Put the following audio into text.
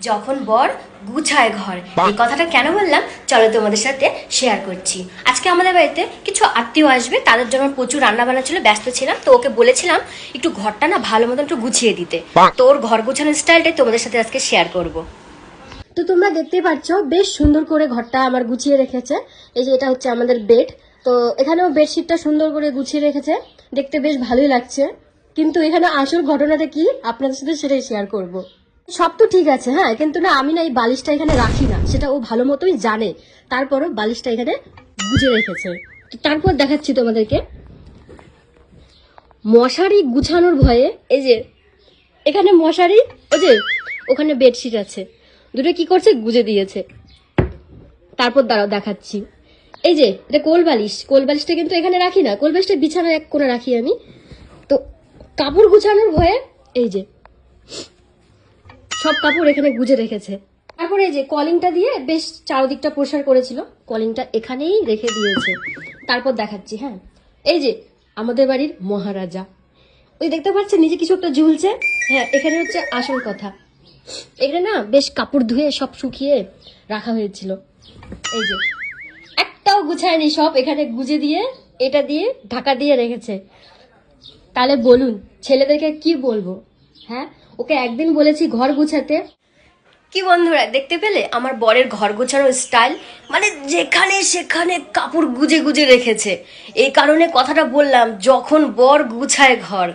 যখন বর গুছায় ঘর, এই কথাটা কেন বললাম চলো তোমাদের সাথে শেয়ার করছি। আজকে আমাদের বাড়িতে কিছু আত্মীয় আসবে, তাদের জন্য প্রচুর রান্না বান্না ছিল, ব্যস্ত ছিলাম। তো ওকে বলেছিলাম একটু ঘরটা না ভালো মতন একটু গুছিয়ে দিতে। তো ওর ঘর গোছানোর স্টাইলটাই তোমাদের সাথে আজকে শেয়ার করব। তো তোমরা দেখতেই পাচ্ছ বেশ সুন্দর করে ঘরটা আমার গুছিয়ে রেখেছে। এই যে এটা হচ্ছে আমাদের বেড। তো এখানেও বেডশিটটা সুন্দর করে গুছিয়ে রেখেছে, দেখতে বেশ ভালোই লাগছে। কিন্তু এখানে আসল ঘটনাটা কি আপনাদের সাথে সেটাই শেয়ার করব। সব তো ঠিক আছে, হ্যাঁ, কিন্তু না আমি না এই বালিশটা এখানে রাখি না, সেটা ও ভালো মতোই জানে। তারপরও বালিশটা এখানে গুছিয়ে রেখেছে। তো তারপর দেখাচ্ছি তোমাদেরকে মশারি গুছানোর ভয়ে। এই যে এখানে মশারি, ওই যে ওখানে বেডশিট আছে, দুটো কি করছে গুজে দিয়েছে। তারপর দাঁড়াও দেখাচ্ছি। এই যে এটা কোল বালিশ, কোল বালিশটা কিন্তু এখানে রাখি না, কোল বালিশটা বিছানার এক কোণে রাখি আমি। তো কাপড় গুছানোর ভয়ে এই যে সব কাপড় এখানে গুজে রেখেছে। তারপরে এই যে কলিংটা দিয়ে বেশ চারদিকটা প্রসার করেছিল, কলিংটা এখানেই রেখে দিয়েছে। তারপর দেখাচ্ছি, হ্যাঁ, এই যে আমাদের বাড়ির মহারাজা, ওই দেখতে পাচ্ছেন নিচে কিছু একটা ঝুলছে। হ্যাঁ, এখানে হচ্ছে আসল কথা, এখানে না বেশ কাপড় ধুয়ে সব শুকিয়ে রাখা হয়েছিল। এই যে একটাও গুছায়নি, সব এখানে গুজে দিয়ে এটা দিয়ে ঢাকা দিয়ে রেখেছে। তাহলে বলুন ছেলেদেরকে কি বলবো? হ্যাঁ, ওকে একদিন বলেছি ঘর গুছাতে। কি বন্ধুরা দেখতে পেলে আমার বরের ঘর গোছানোর স্টাইল, মানে যেখানে সেখানে কাপড় গুজে গুজে রেখেছে। এই কারণে কথাটা বললাম, যখন বর গুছায় ঘর